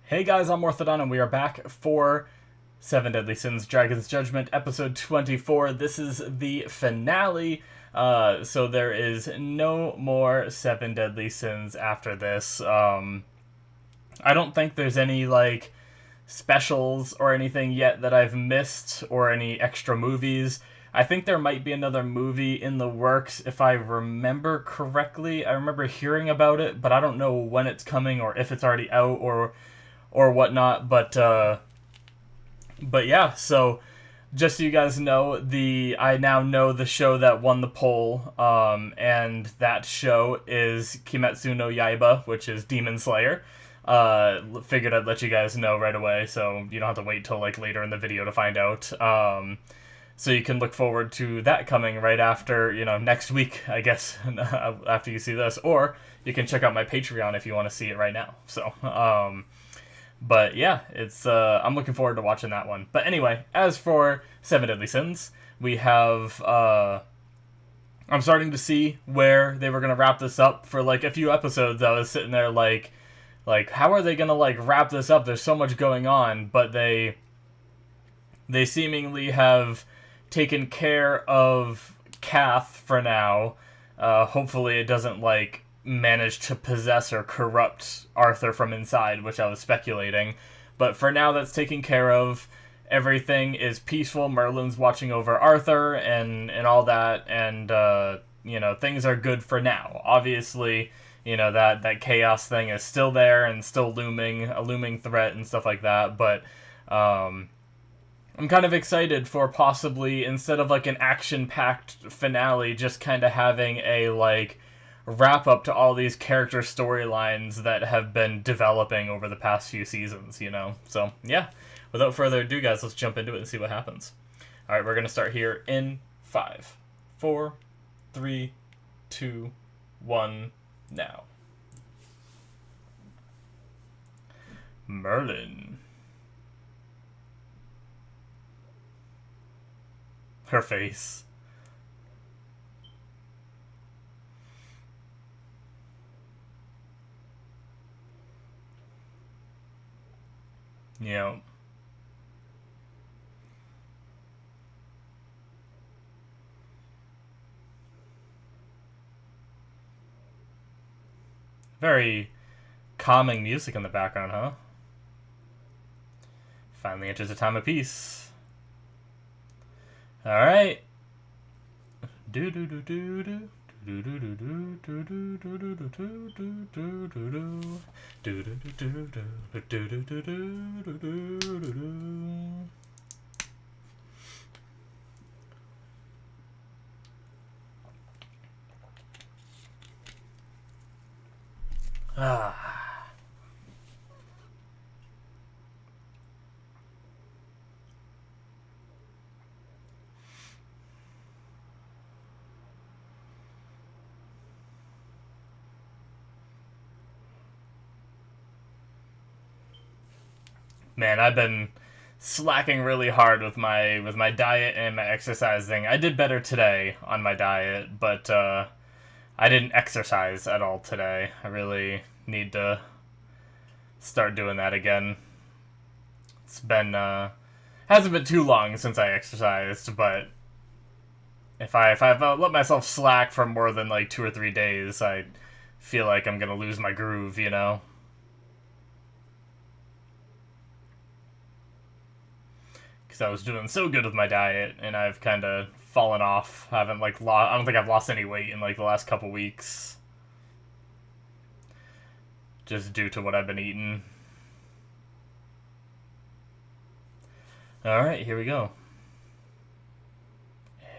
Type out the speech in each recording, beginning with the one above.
Hey guys, I'm Morthadon, and we are back for Seven Deadly Sins Dragon's Judgment, episode 24. This is the finale, so there is no more Seven Deadly Sins after this. I don't think there's any, specials or anything yet that I've missed, or any extra movies. I think there might be another movie in the works, if I remember correctly. I remember hearing about it, but I don't know when it's coming, or if it's already out, or whatnot, but yeah, so just so you guys know, I now know the show that won the poll, and that show is Kimetsu no Yaiba, which is Demon Slayer. Figured I'd let you guys know right away, so you don't have to wait till later in the video to find out. So you can look forward to that coming right after, next week, I guess, after you see this, or you can check out my Patreon if you want to see it right now. So, but yeah, I'm looking forward to watching that one. But anyway, as for Seven Deadly Sins, we have, I'm starting to see where they were going to wrap this up. For a few episodes, I was sitting there how are they going to wrap this up? There's so much going on, but they seemingly have taken care of Kath for now. Hopefully it doesn't manage to possess or corrupt Arthur from inside, which I was speculating. But for now, that's taken care of. Everything is peaceful. Merlin's watching over Arthur and all that, and things are good for now. Obviously, that chaos thing is still there and still a looming threat and stuff like that. But I'm kind of excited for possibly, instead of an action-packed finale, just kind of having a wrap up to all these character storylines that have been developing over the past few seasons, So, yeah, without further ado, guys, let's jump into it and see what happens. Alright, we're going to start here in 5, 4, 3, 2, 1, now. Merlin. Her face. Yeah. Very calming music in the background, huh? Finally enters a time of peace. Alright. Do do do do do. Ah. Man, I've been slacking really hard with my diet and my exercising. I did better today on my diet, but I didn't exercise at all today. I really need to start doing that again. It's been hasn't been too long since I exercised, but if I let myself slack for more than 2 or 3 days, I feel like I'm gonna lose my groove, Because I was doing so good with my diet, and I've kind of fallen off. I haven't I don't think I've lost any weight in the last couple weeks, just due to what I've been eating. All right, here we go.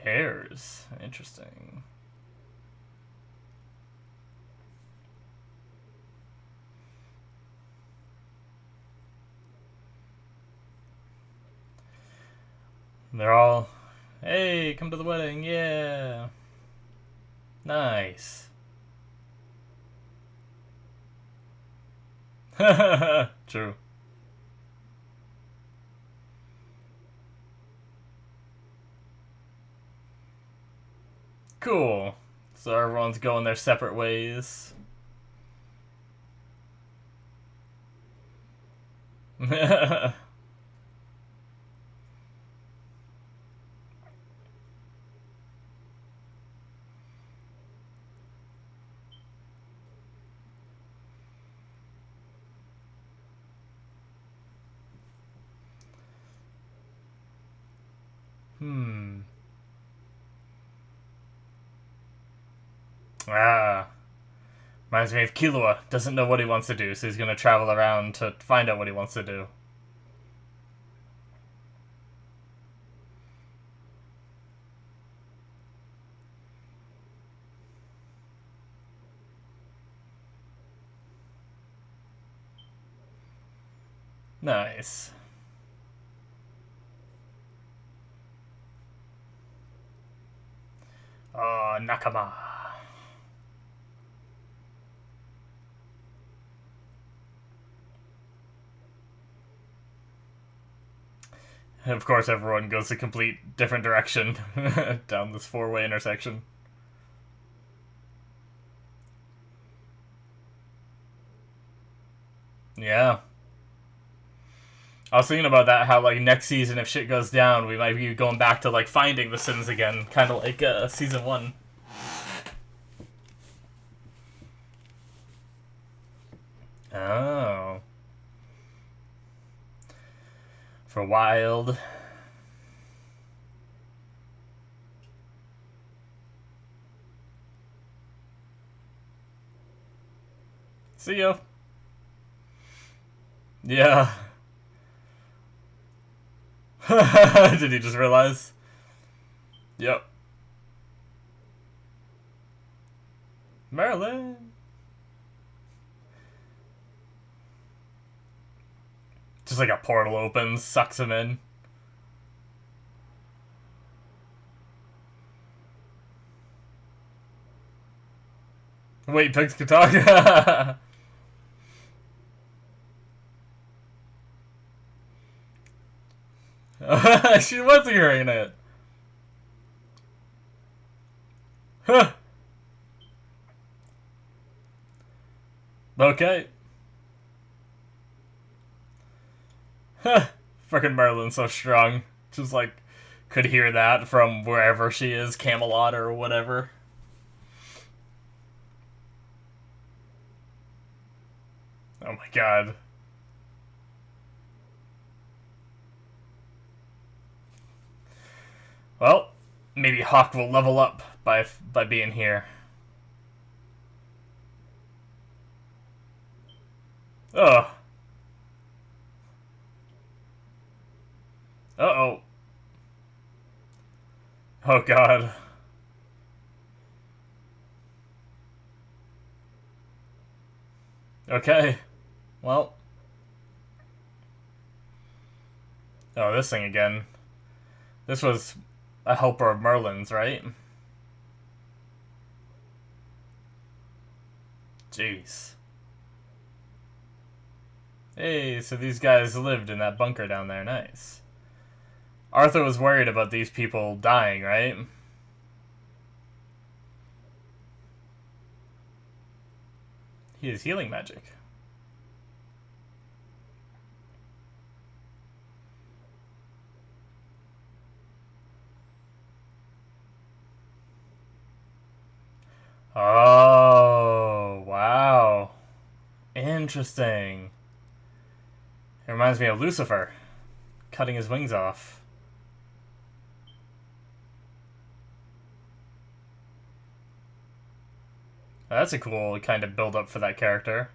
Hairs, interesting. They're all, hey, come to the wedding, yeah. Nice. True. Cool. So everyone's going their separate ways. Ah. Reminds me of Killua. Doesn't know what he wants to do, so he's gonna travel around to find out what he wants to do. Nice. Oh, Nakama. And of course, everyone goes a complete different direction down this four-way intersection. Yeah. I was thinking about that, how, like, next season, if shit goes down, we might be going back to, like, finding the Sins again, kind of like Season 1. Oh. For Wild. See ya. Yeah. Did he just realize? Yep. Merlin. Just like a portal opens, sucks him in. Wait, pigs can talk? She was hearing it. Huh. Okay. Huh. Frickin' Merlin's so strong. Just like, could hear that from wherever she is, Camelot or whatever. Oh my god. Well, maybe Hawk will level up by being here. Ugh. Uh-oh. Oh god. Okay. Well. Oh, this thing again. This was a helper of Merlin's, right? Jeez. Hey, so these guys lived in that bunker down there. Nice. Arthur was worried about these people dying, right? He has healing magic. Oh, wow. Interesting. It reminds me of Lucifer, cutting his wings off. That's a cool kind of build-up for that character.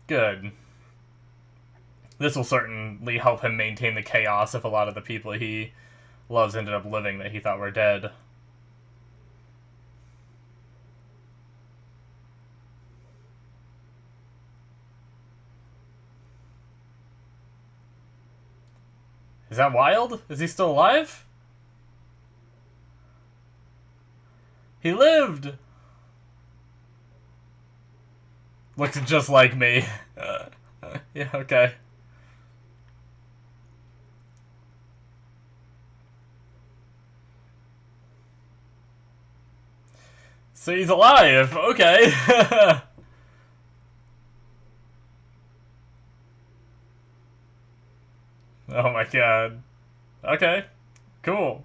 Good. This will certainly help him maintain the chaos if a lot of the people he loves ended up living that he thought were dead. Is that Wild? Is he still alive? He lived! Looks just like me. Yeah, okay. So he's alive! Okay! Oh my god. Okay. Cool.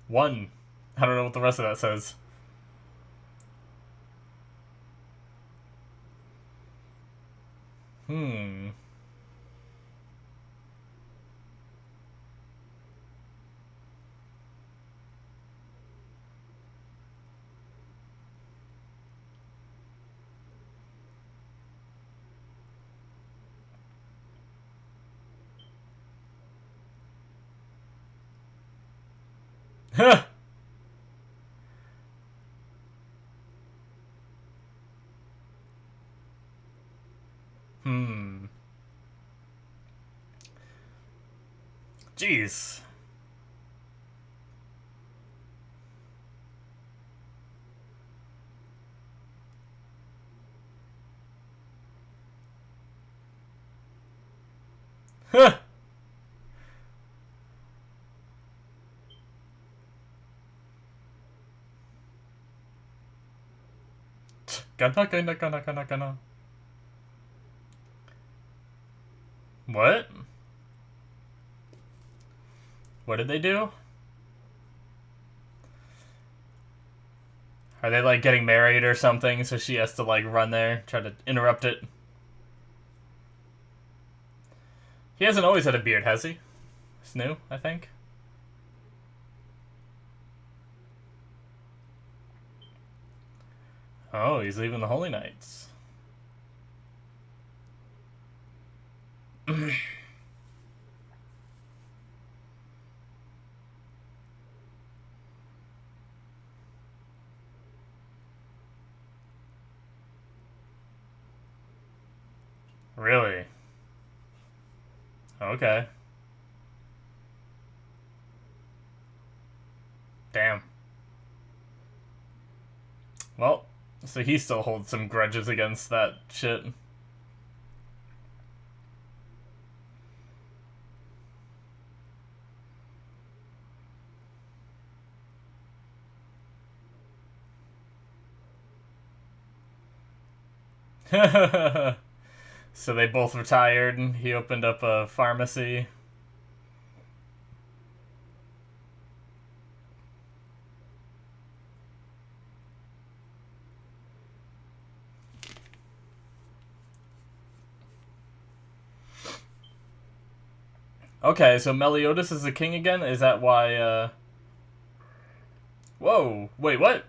One. I don't know what the rest of that says. Hmm. Huh. Hmm. Jeez. Huh. Gonna. What? What did they do? Are they like getting married or something? So she has to like run there, try to interrupt it. He hasn't always had a beard, has he? It's new, I think. Oh, he's leaving the Holy Knights. Really? Okay. Damn. Well, so he still holds some grudges against that shit. So they both retired and he opened up a pharmacy. Okay, so Meliodas is the king again? Is that why, Whoa, wait, what?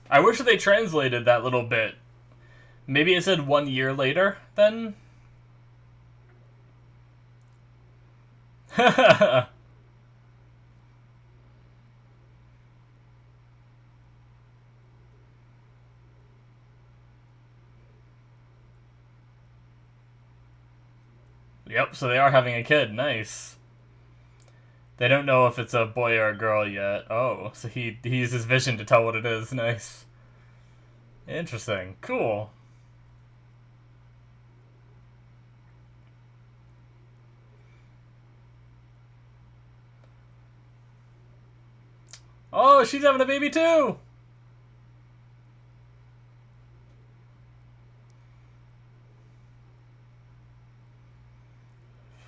I wish they translated that little bit. Maybe it said 1 year later, then? Yep, so they are having a kid. Nice. They don't know if it's a boy or a girl yet. Oh, so he uses his vision to tell what it is. Nice. Interesting. Cool. Oh, she's having a baby too!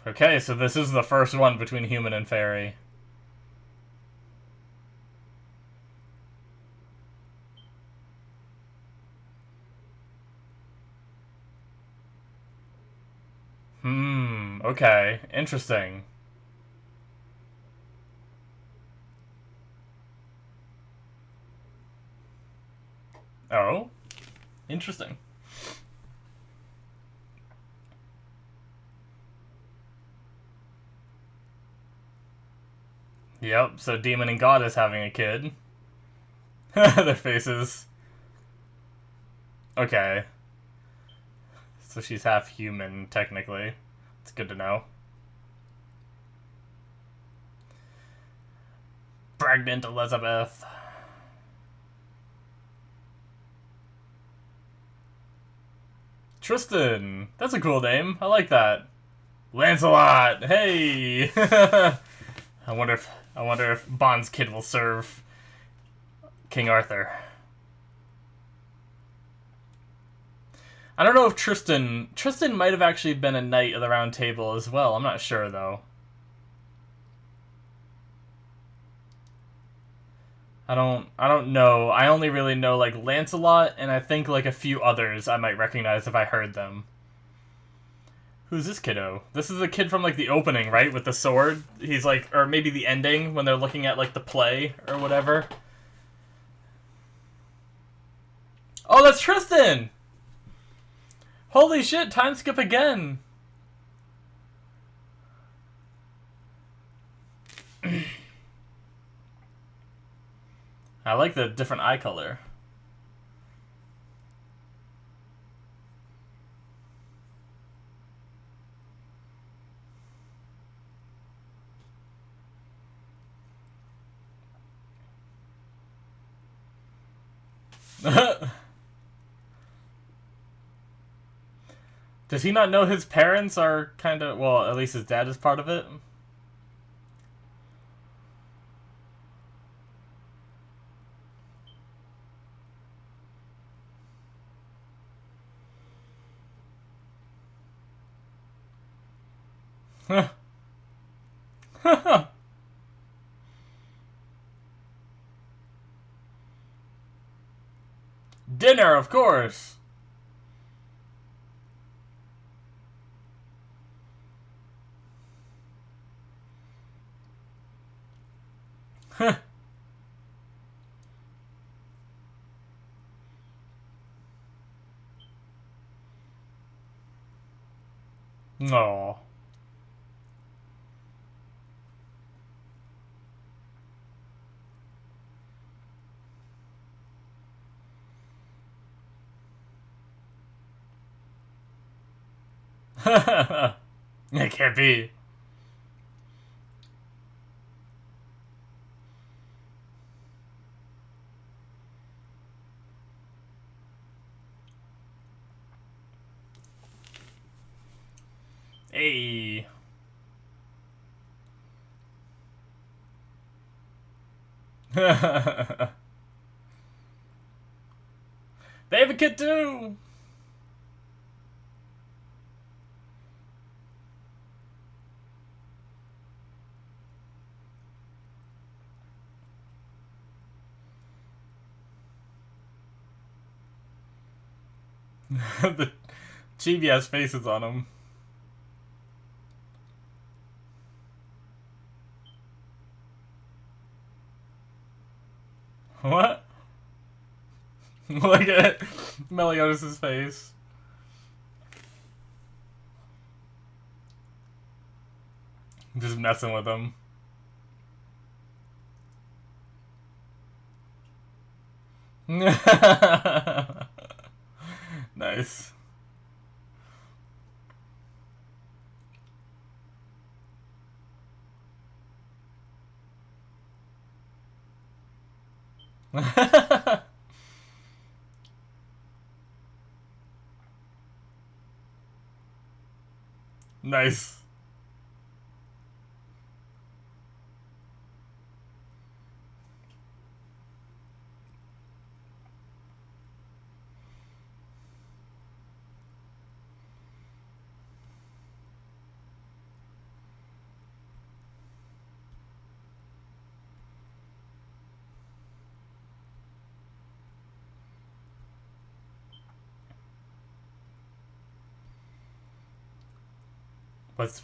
Okay, so this is the first one between human and fairy. Okay. Interesting. Oh? Interesting. Yep, so Demon and God is having a kid. Their faces. Okay. So she's half human, technically. It's good to know. Pregnant Elizabeth. Tristan. That's a cool name. I like that. Lancelot. Hey. I wonder if Bond's kid will serve King Arthur. I don't know if Tristan might have actually been a knight of the Round Table as well. I'm not sure though. I don't know. I only really know like Lancelot and I think like a few others I might recognize if I heard them. Who's this kiddo? This is a kid from like the opening, right? With the sword. He's like, or maybe the ending when they're looking at like the play or whatever. Oh, that's Tristan! Holy shit, time skip again! I like the different eye color. Does he not know his parents are kind of... Well, at least his dad is part of it? Dinner, of course! No. It can't be. Hey. They have a kid too! The chibi has faces on him. What? Look at Meliodas' face. Just messing with him. Nice. Nice.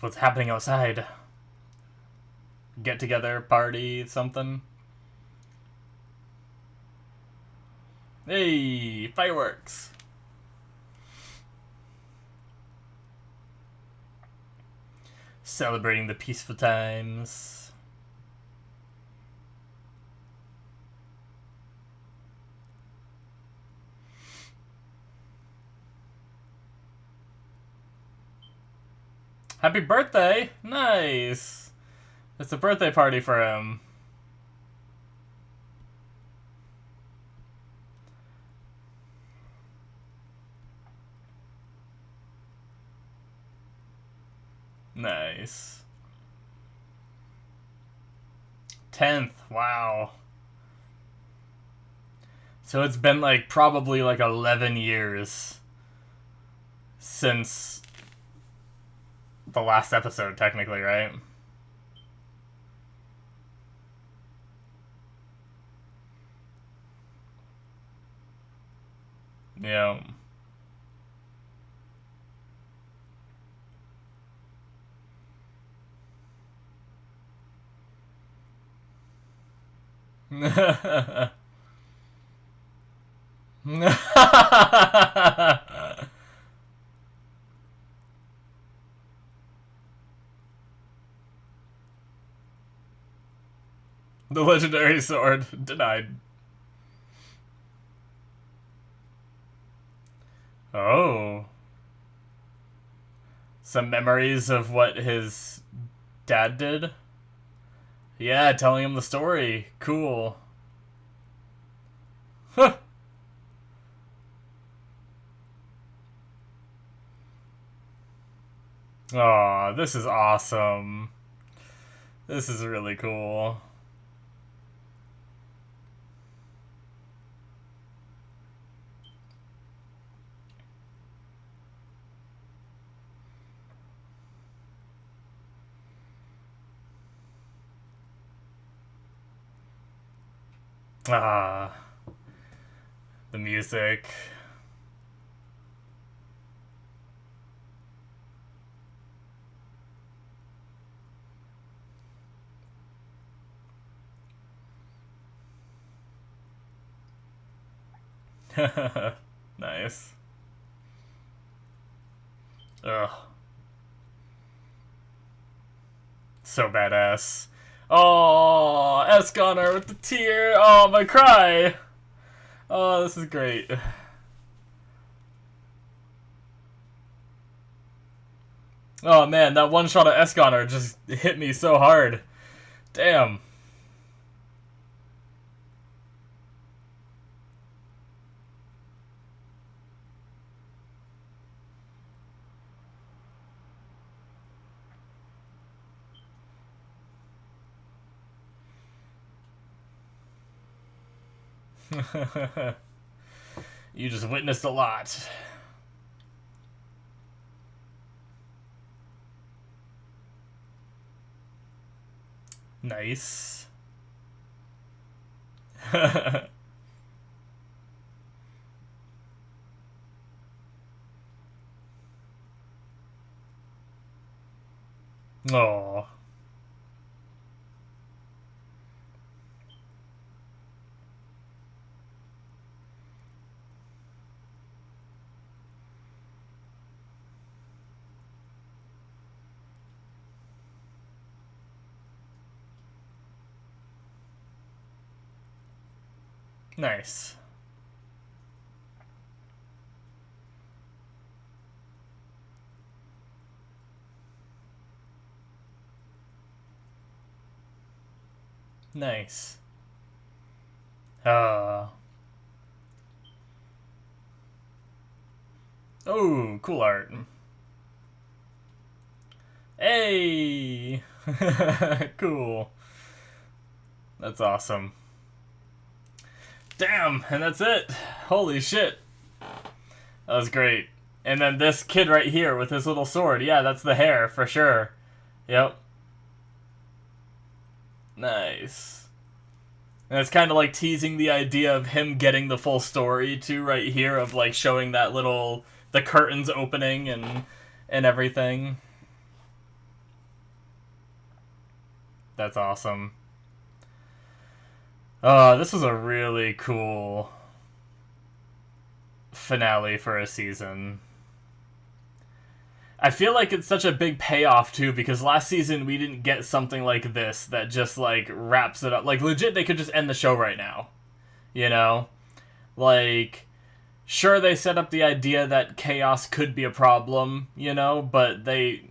What's happening outside? Get together, party, something? Hey, fireworks! Celebrating the peaceful times. Happy birthday! Nice! It's a birthday party for him. Nice. 10th, wow. So it's been like probably like 11 years since the last episode, technically, right? Yeah. The legendary sword denied. Oh. Some memories of what his dad did? Yeah, telling him the story. Cool. Huh. Aw, this is awesome. This is really cool. Ah, the music. Nice. Ugh. So badass. Oh, Esconar with the tear. Oh, my cry. Oh, this is great. Oh man, that one shot of Esconar just hit me so hard. Damn. You just witnessed a lot. Nice. Oh. Nice. Nice. Oh, cool art. Hey! Cool. That's awesome. Damn, and that's it. Holy shit. That was great. And then this kid right here with his little sword. Yeah, that's the hair, for sure. Yep. Nice. And it's kind of like teasing the idea of him getting the full story, too, right here, of like showing that little, the curtains opening and everything. That's awesome. This was a really cool finale for a season. I feel like it's such a big payoff, too, because last season we didn't get something like this that just, like, wraps it up. Like, legit, they could just end the show right now. You know? Like, sure, they set up the idea that chaos could be a problem, you know, but they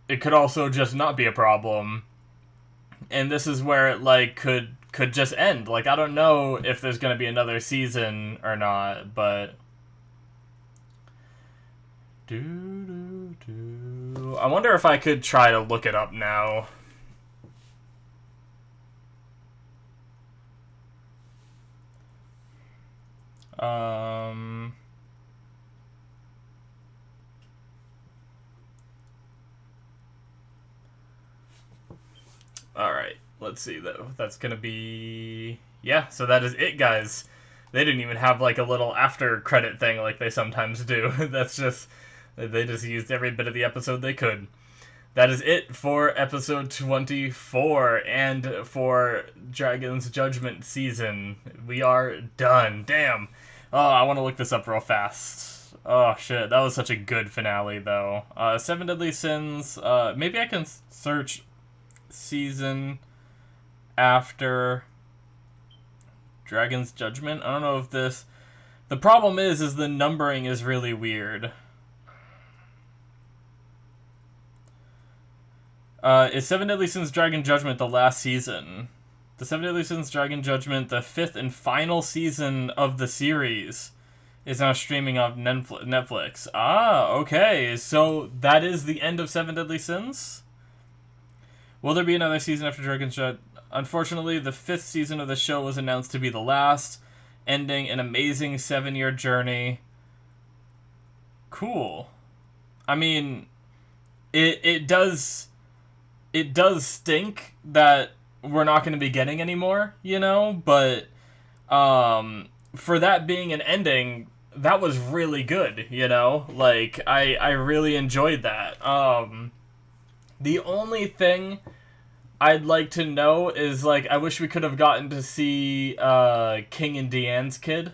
it could also just not be a problem. And this is where it, like, could just end. Like, I don't know if there's going to be another season or not, but... I wonder if I could try to look it up now. Alright, let's see, though. That's gonna be... Yeah, so that is it, guys. They didn't even have, like, a little after-credit thing like they sometimes do. That's just... They just used every bit of the episode they could. That is it for episode 24 and for Dragon's Judgment season. We are done. Damn. Oh, I want to look this up real fast. Oh, shit. That was such a good finale, though. Seven Deadly Sins. Maybe I can search season after Dragon's Judgment. I don't know if this... The problem is the numbering is really weird. Is Seven Deadly Sins Dragon Judgment the last season? The Seven Deadly Sins Dragon Judgment, the 5th and final season of the series, is now streaming on Netflix. Ah, okay. So that is the end of Seven Deadly Sins? Will there be another season after Dragon's Judgment? Unfortunately, the 5th season of the show was announced to be the last, ending an amazing 7-year journey. Cool. I mean, it does stink that we're not going to be getting any more, you know? But for that being an ending, that was really good, you know? Like, I really enjoyed that. The only thing I'd like to know is, like, I wish we could have gotten to see King and Deanne's kid.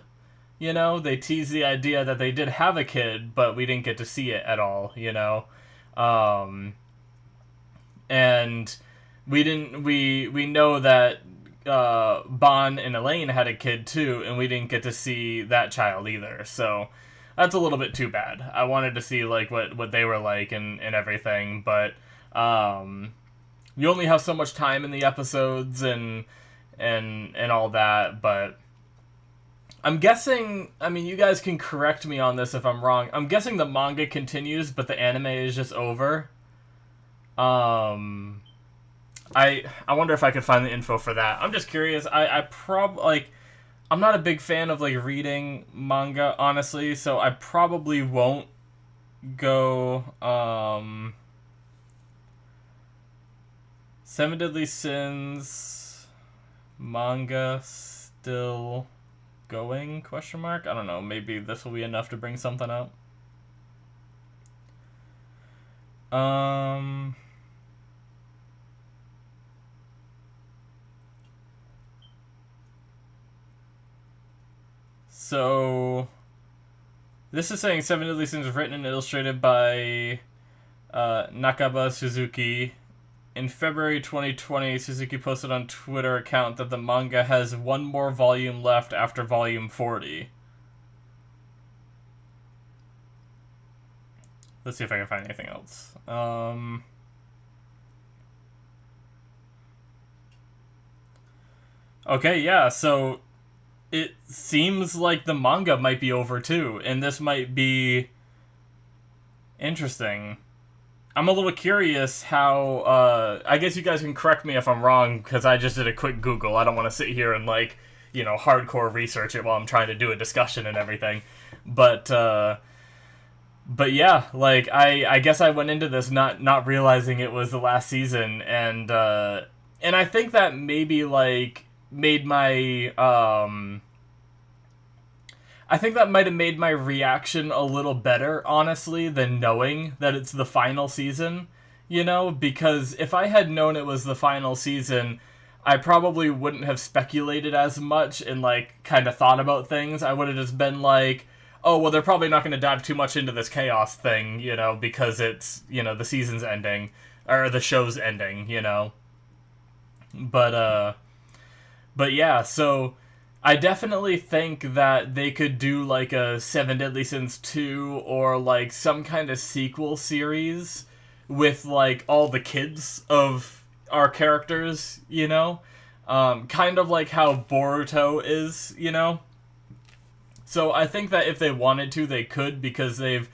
You know? They teased the idea that they did have a kid, but we didn't get to see it at all, you know? And we know that Bon and Elaine had a kid too, and we didn't get to see that child either. So that's a little bit too bad. I wanted to see like what they were like and everything, but you only have so much time in the episodes and all that. But I'm guessing, I mean, you guys can correct me on this if I'm wrong. I'm guessing the manga continues, but the anime is just over. I wonder if I could find the info for that. I'm just curious. I'm not a big fan of like reading manga, honestly, so I probably won't go Seven Deadly Sins manga still going? Question mark? I don't know. Maybe this will be enough to bring something up. So, this is saying Seven Deadly Sins written and illustrated by Nakaba Suzuki. In February 2020, Suzuki posted on Twitter account that the manga has one more volume left after volume 40. Let's see if I can find anything else. Okay, yeah, so it seems like the manga might be over too, and this might be interesting. I'm a little curious how, I guess you guys can correct me if I'm wrong, because I just did a quick Google. I don't want to sit here and, like, you know, hardcore research it while I'm trying to do a discussion and everything. But yeah, like, I guess I went into this not realizing it was the last season, and I think that maybe, like, made my, I think that might have made my reaction a little better, honestly, than knowing that it's the final season, you know? Because if I had known it was the final season, I probably wouldn't have speculated as much and, like, kind of thought about things. I would have just been like, oh, well, they're probably not going to dive too much into this chaos thing, you know, because it's, you know, the season's ending, or the show's ending, you know? But yeah, so I definitely think that they could do, like, a Seven Deadly Sins 2 or, like, some kind of sequel series with, like, all the kids of our characters, you know? Kind of like how Boruto is, you know? So I think that if they wanted to, they could, because they've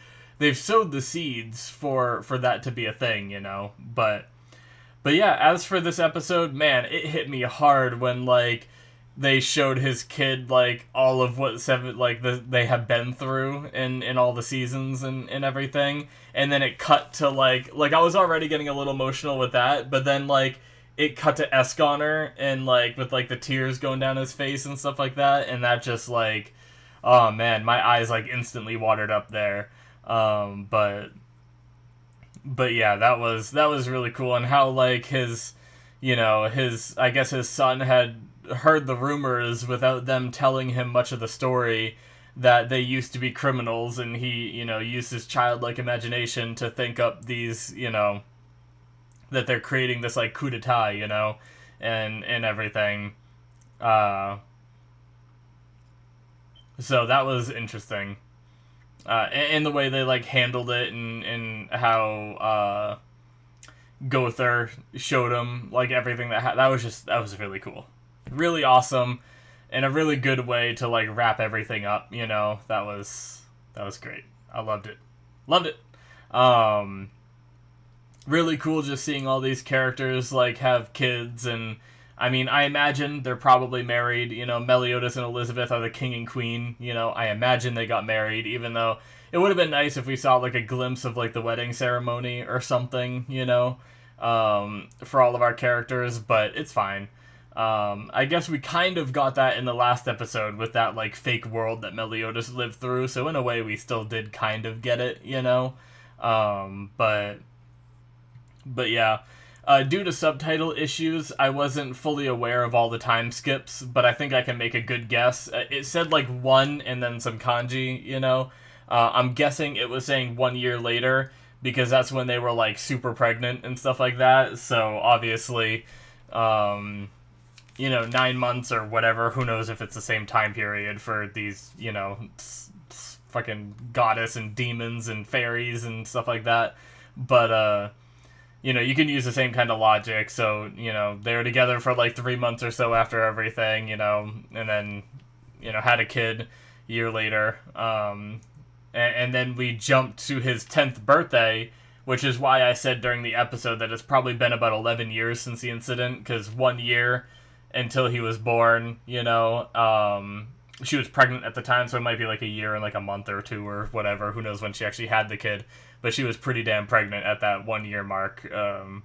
sowed the seeds for that to be a thing, you know? But yeah, as for this episode, man, it hit me hard when, like, they showed his kid, like, all of what they have been through in all the seasons and everything, and then it cut to, like, I was already getting a little emotional with that, but then, like, it cut to Esconer, and, like, with, like, the tears going down his face and stuff like that, and that just, like, oh, man, my eyes, like, instantly watered up there, but yeah, that was really cool, and how, like, his I guess his son had heard the rumors without them telling him much of the story, that they used to be criminals, and he, used his childlike imagination to think up these, that they're creating this, like, coup d'etat, and everything. So that was interesting. And the way they, like, handled it, and how Gother showed him, like, everything that that was really cool, really awesome, and a really good way to, like, wrap everything up. That was great. I loved it. Really cool just seeing all these characters, like, have kids, and I mean, I imagine they're probably married. Meliodas and Elizabeth are the king and queen. I imagine they got married, even though it would have been nice if we saw, like, a glimpse of, like, the wedding ceremony or something, for all of our characters, but it's fine. I guess we kind of got that in the last episode with that, like, fake world that Meliodas lived through, so in a way we still did kind of get it, but yeah. Due to subtitle issues, I wasn't fully aware of all the time skips, but I think I can make a good guess. It said, like, 1 and then some kanji, I'm guessing it was saying 1 year later, because that's when they were, like, super pregnant and stuff like that, so obviously, 9 months or whatever, who knows if it's the same time period for these, fucking goddess and demons and fairies and stuff like that, but, you can use the same kind of logic, so, they were together for, like, 3 months or so after everything, and then, had a kid a year later, and then we jumped to his 10th birthday, which is why I said during the episode that it's probably been about 11 years since the incident, because 1 year until he was born, she was pregnant at the time, so it might be, like, a year and, like, a month or two or whatever, who knows when she actually had the kid, but she was pretty damn pregnant at that 1 year mark, and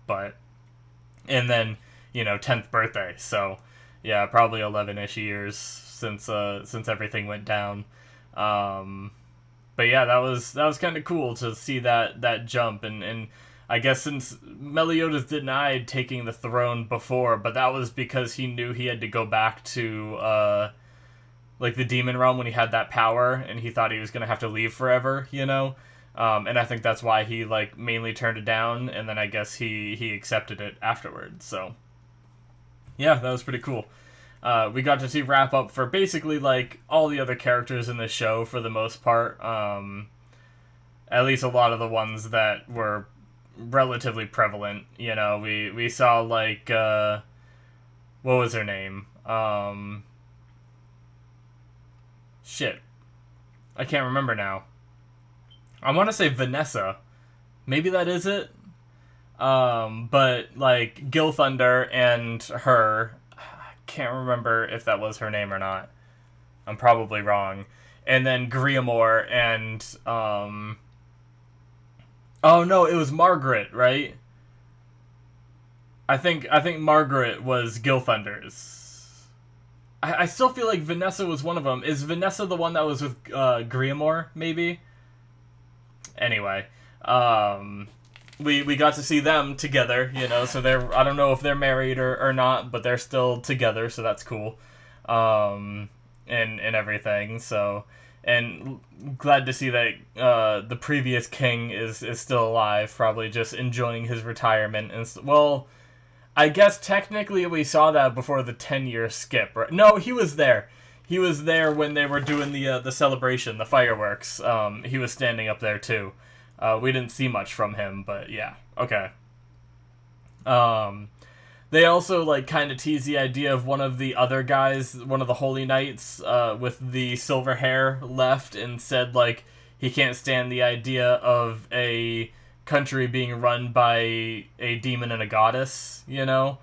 then, 10th birthday, so, yeah, probably 11-ish years since everything went down, but yeah, that was kind of cool to see that jump, and I guess since Meliodas denied taking the throne before, but that was because he knew he had to go back to, like, the demon realm when he had that power, and he thought he was going to have to leave forever, and I think that's why he, like, mainly turned it down, and then I guess he accepted it afterwards, so yeah, that was pretty cool. We got to see wrap up for basically, like, all the other characters in the show for the most part, at least a lot of the ones that were relatively prevalent, we saw, like, what was her name, shit, I can't remember now. I want to say Vanessa. Maybe that is it. But, like, Gil Thunder and her, I can't remember if that was her name or not. I'm probably wrong. And then Griamore and, oh no, it was Margaret, right? I think Margaret was Gil Thunder's. I still feel like Vanessa was one of them. Is Vanessa the one that was with Griamore, maybe? Anyway, we got to see them together, so I don't know if they're married or not, but they're still together, so that's cool, and everything, so, and glad to see that, the previous king is still alive, probably just enjoying his retirement, and, well, I guess technically we saw that before the 10-year skip, right? No, he was there. He was there when they were doing the celebration, the fireworks. He was standing up there too. We didn't see much from him, but yeah, okay. Um, they also like kind of tease the idea of one of the other guys, one of the Holy Knights, with the silver hair left, and said like he can't stand the idea of a country being run by a demon and a goddess, you know.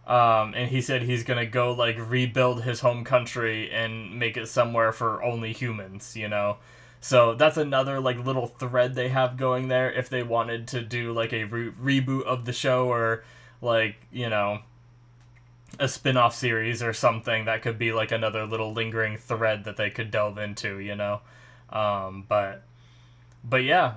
And he said he's gonna go like rebuild his home country and make it somewhere for only humans, you know. So that's another like little thread they have going there if they wanted to do like a reboot of the show, or like, you know, a spin-off series or something. That could be like another little lingering thread that they could delve into, you know. But yeah,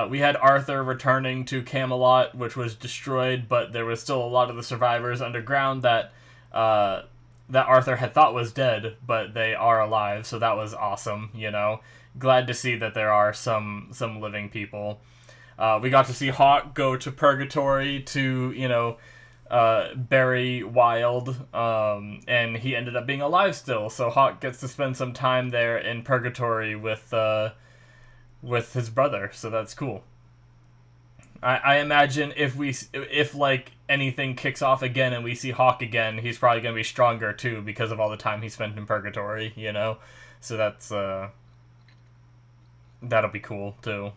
we had Arthur returning to Camelot, which was destroyed, but there was still a lot of the survivors underground that that Arthur had thought was dead, but they are alive, so that was awesome, you know. Glad to see that there are some living people. We got to see Hawk go to Purgatory to, you know, bury Wild, and he ended up being alive still, so Hawk gets to spend some time there in Purgatory with his brother, so that's cool. I imagine if like anything kicks off again and we see Hawk again, he's probably gonna be stronger too because of all the time he spent in Purgatory, you know. So that's that'll be cool too.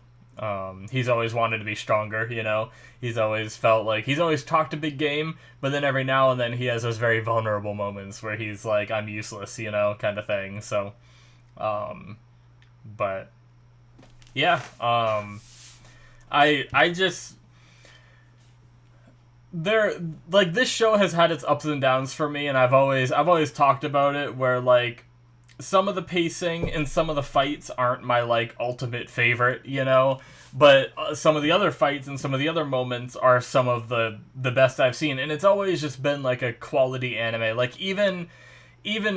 He's always wanted to be stronger, you know. He's always felt like he's always talked a big game, but then every now and then he has those very vulnerable moments where he's like, I'm useless, you know, kind of thing. So, but yeah, I just there like this show has had its ups and downs for me, and I've always talked about it where like some of the pacing and some of the fights aren't my like ultimate favorite, you know, but some of the other fights and some of the other moments are some of the best I've seen, and it's always just been like a quality anime. Like even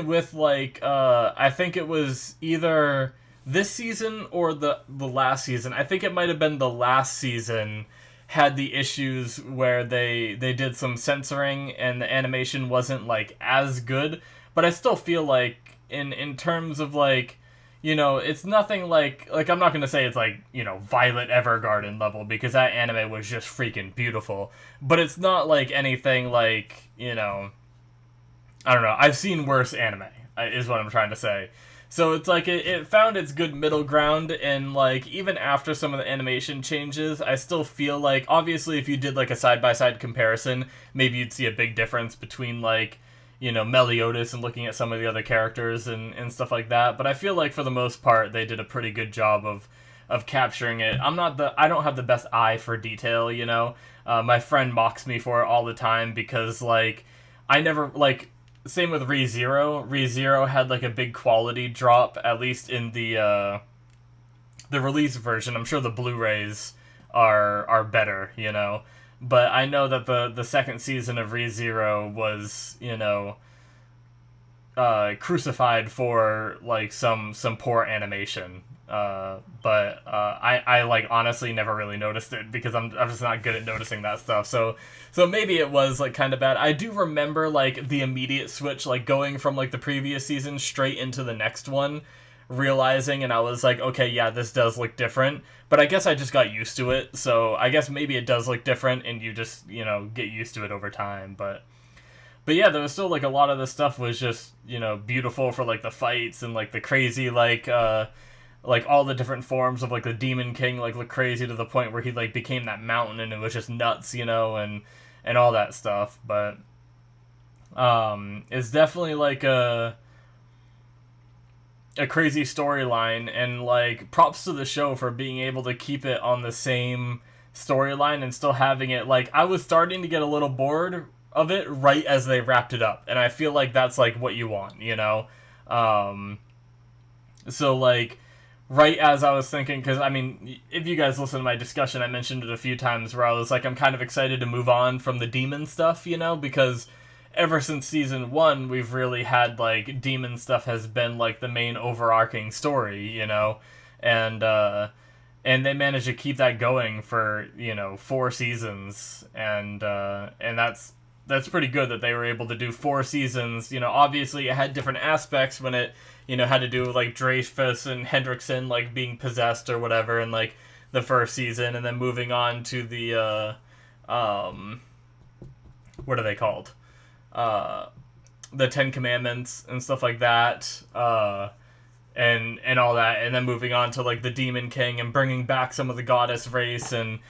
with like I think it was either this season or the last season. I think it might have been the last season had the issues where they did some censoring and the animation wasn't like as good, but I still feel like in terms of like, you know, it's nothing like I'm not gonna say it's like, you know, Violet Evergarden level, because that anime was just freaking beautiful, but it's not like anything like, you know, I don't know, I've seen worse anime is what I'm trying to say. So it's like it found its good middle ground, and like even after some of the animation changes, I still feel like obviously if you did like a side-by-side comparison, maybe you'd see a big difference between like, you know, Meliodas and looking at some of the other characters and stuff like that. But I feel like for the most part they did a pretty good job of capturing it. I don't have the best eye for detail, you know. My friend mocks me for it all the time because like I never like. Same with ReZero. ReZero had like a big quality drop, at least in the release version. I'm sure the Blu-rays are better, you know. But I know that the second season of ReZero was, you know, crucified for like some poor animation. But I like honestly never really noticed it because I'm just not good at noticing that stuff. So maybe it was like kind of bad. I do remember like the immediate switch, like going from like the previous season straight into the next one, realizing, and I was like, okay, yeah, this does look different. But I guess I just got used to it. So I guess maybe it does look different, and you just, you know, get used to it over time. But yeah, there was still like a lot of the stuff was just, you know, beautiful for like the fights and like the crazy like all the different forms of like the Demon King like look crazy to the point where he like became that mountain and it was just nuts, you know, and all that stuff. But it's definitely like a crazy storyline, and like props to the show for being able to keep it on the same storyline and still having it like I was starting to get a little bored of it right as they wrapped it up, and I feel like that's like what you want, you know. So like right as I was thinking, because I mean, if you guys listen to my discussion, I mentioned it a few times where I was like, I'm kind of excited to move on from the demon stuff, you know, because ever since season 1, we've really had like demon stuff has been like the main overarching story, you know, and they managed to keep that going for, you know, 4 seasons, and that's pretty good that they were able to do 4 seasons. You know, obviously it had different aspects when it, you know, had to do with like Dreyfus and Hendrickson like being possessed or whatever, and like the first season, and then moving on to the what are they called? The Ten Commandments and stuff like that. And all that, and then moving on to like the Demon King and bringing back some of the goddess race and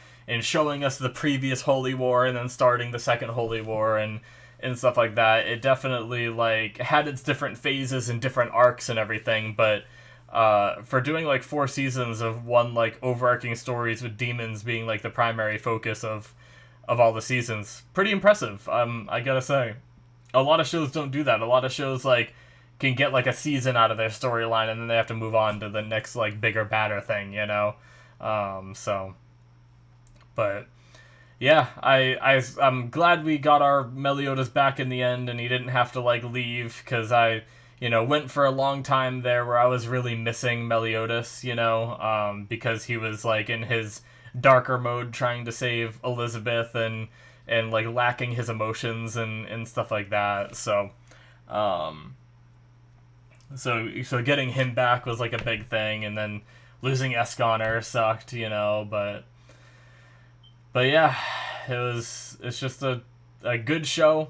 showing us the previous Holy War and then starting the second Holy War and stuff like that. It definitely like had its different phases and different arcs and everything, but for doing like 4 seasons of one like overarching stories with demons being like the primary focus of all the seasons, pretty impressive. I gotta say, a lot of shows don't do that. A lot of shows like can get like a season out of their storyline and then they have to move on to the next like bigger, badder thing, you know. But yeah, I'm glad we got our Meliodas back in the end and he didn't have to like leave, because I went for a long time there where I was really missing Meliodas, because he was like in his darker mode trying to save Elizabeth and like lacking his emotions and stuff like that. So getting him back was like a big thing, and then losing Esconer sucked, but yeah, it's just a good show.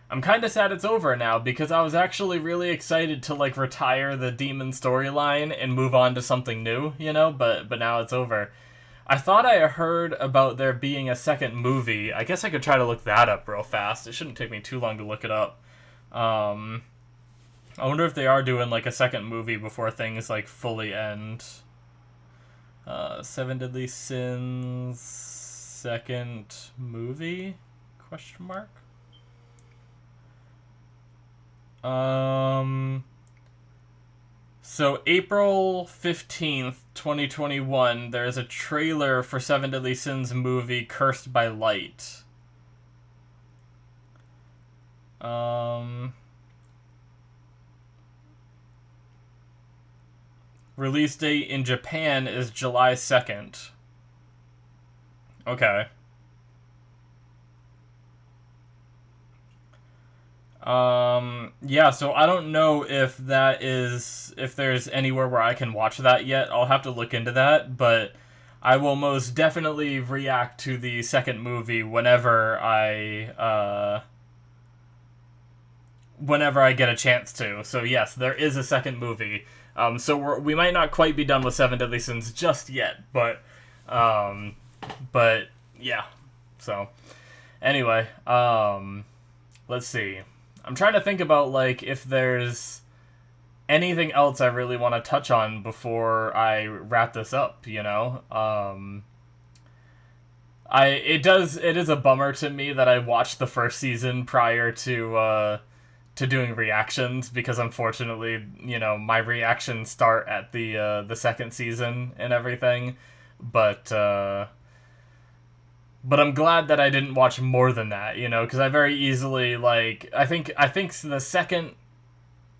I'm kind of sad it's over now, because I was actually really excited to like retire the demon storyline and move on to something new, but now it's over. I thought I heard about there being a second movie. I guess I could try to look that up real fast. It shouldn't take me too long to look it up. I wonder if they are doing like a second movie before things like fully end. Seven Deadly Sins second movie? Question mark. So April 15th, 2021, there's a trailer for Seven Deadly Sins movie Cursed by Light. Release date in Japan is July 2nd. Okay. Yeah, so I don't know if there's anywhere where I can watch that yet. I'll have to look into that, but I will most definitely react to the second movie whenever I get a chance to. So yes, there is a second movie. So we might not quite be done with Seven Deadly Sins just yet, but yeah. So anyway, let's see. I'm trying to think about like if there's anything else I really want to touch on before I wrap this up. It is a bummer to me that I watched the first season prior to doing reactions, because unfortunately, my reactions start at the second season and everything, but I'm glad that I didn't watch more than that, because I very easily, like, I think the second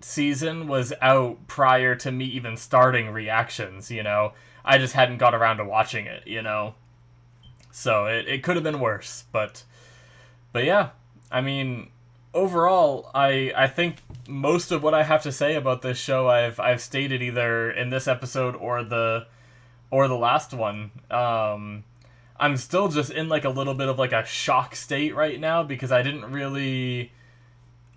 season was out prior to me even starting reactions, I just hadn't got around to watching it, so it could have been worse, but yeah, I mean, overall, I think most of what I have to say about this show I've stated either in this episode or the last one. I'm still just in like a little bit of like a shock state right now, because I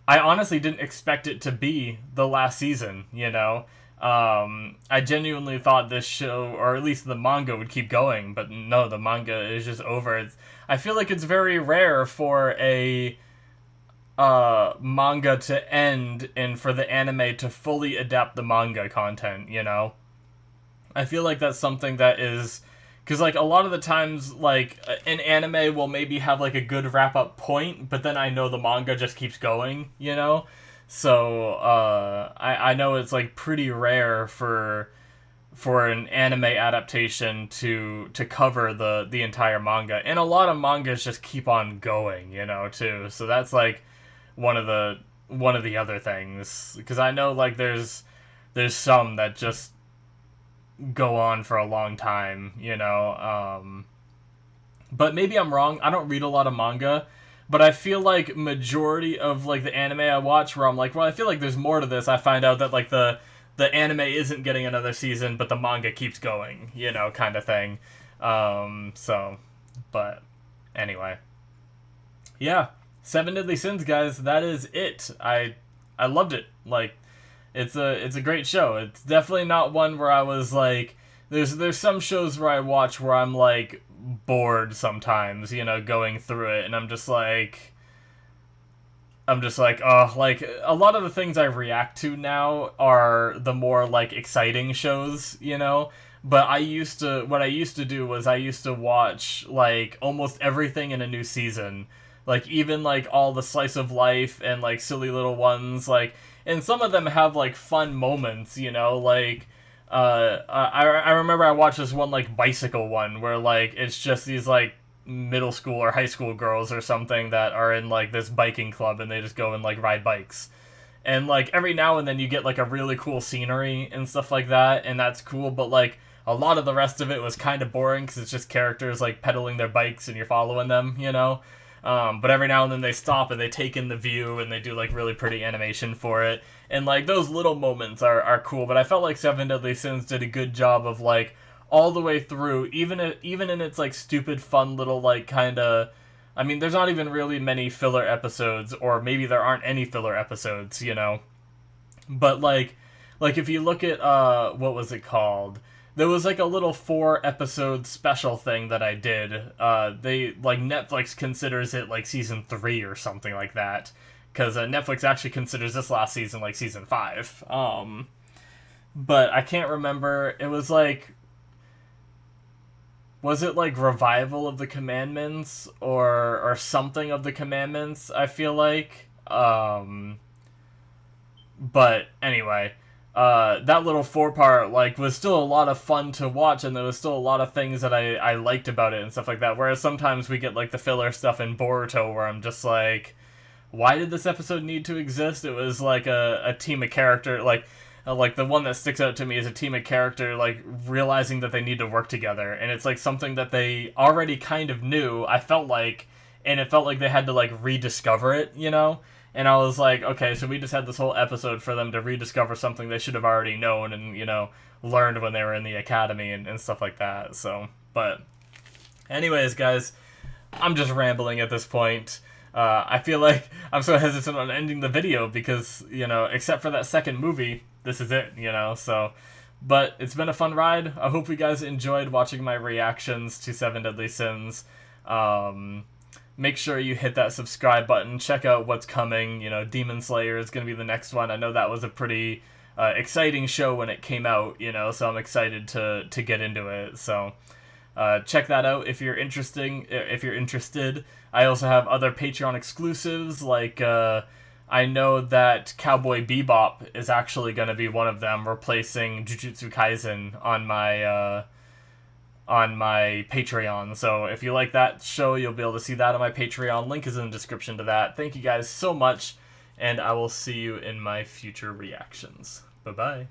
honestly didn't expect it to be the last season, I genuinely thought this show, or at least the manga, would keep going, but no, the manga is just over. I feel like it's very rare for a manga to end and for the anime to fully adapt the manga content, I feel like that's something that is, because like a lot of the times, like an anime will maybe have like a good wrap up point, but then I know the manga just keeps going, so I know it's like pretty rare for an anime adaptation to cover the entire manga, and a lot of mangas just keep on going, too, so that's like one of the other things, because I know like there's some that just go on for a long time, but maybe I'm wrong. I don't read a lot of manga, but I feel like majority of like the anime I watch where I'm like, well, I feel like there's more to this, I find out that like the the anime isn't getting another season, but the manga keeps going, you know, kind of thing. So, but anyway, yeah, Seven Deadly Sins, guys. That is it. I loved it. Like, it's a great show. It's definitely not one where I was like, there's some shows where I watch where I'm like bored sometimes, you know, going through it, and I'm just like, oh, like, a lot of the things I react to now are the more, like, exciting shows, you know? But what I used to do was I used to watch, like, almost everything in a new season. Like, even, like, all the slice of life and, like, silly little ones, and some of them have, like, fun moments, you know? Like, I remember I watched this one, like, bicycle one where, like, it's just these, like, middle school or high school girls or something that are in like this biking club, and they just go and like ride bikes, and like every now and then you get like a really cool scenery and stuff like that, and that's cool. But like a lot of the rest of it was kind of boring because it's just characters like pedaling their bikes and you're following them, you know. But every now and then they stop and they take in the view and they do like really pretty animation for it, and like those little moments are cool. But I felt like Seven Deadly Sins did a good job of like all the way through, even in its like stupid fun little like kind of, I mean, there's not even really many filler episodes, or maybe there aren't any filler episodes, you know. But like if you look at what was it called? There was like a little 4-episode special thing that I did. They like Netflix considers it like season 3 or something like that, because Netflix actually considers this last season like season 5. But I can't remember. It was like, was it like Revival of the Commandments or something of the Commandments, I feel like. But anyway, that little 4-part like was still a lot of fun to watch, and there was still a lot of things that I liked about it and stuff like that. Whereas sometimes we get like the filler stuff in Boruto where I'm just like, why did this episode need to exist? It was like a team of character, like the one that sticks out to me is a team of character like realizing that they need to work together, and it's like something that they already kind of knew, I felt like, and it felt like they had to like rediscover it, you know. And I was like, okay, so we just had this whole episode for them to rediscover something they should have already known and, you know, learned when they were in the academy and stuff like that. So, but anyways, guys, I'm just rambling at this point. I feel like I'm so hesitant on ending the video because, you know, except for that second movie, this is it, you know, so. But it's been a fun ride. I hope you guys enjoyed watching my reactions to Seven Deadly Sins. Make sure you hit that subscribe button. Check out what's coming. You know, Demon Slayer is going to be the next one. I know that was a pretty exciting show when it came out, you know, so I'm excited to get into it. So check that out if you're interested. I also have other Patreon exclusives, like I know that Cowboy Bebop is actually going to be one of them, replacing Jujutsu Kaisen on my Patreon. So if you like that show, you'll be able to see that on my Patreon. Link is in the description to that. Thank you guys so much, and I will see you in my future reactions. Bye-bye.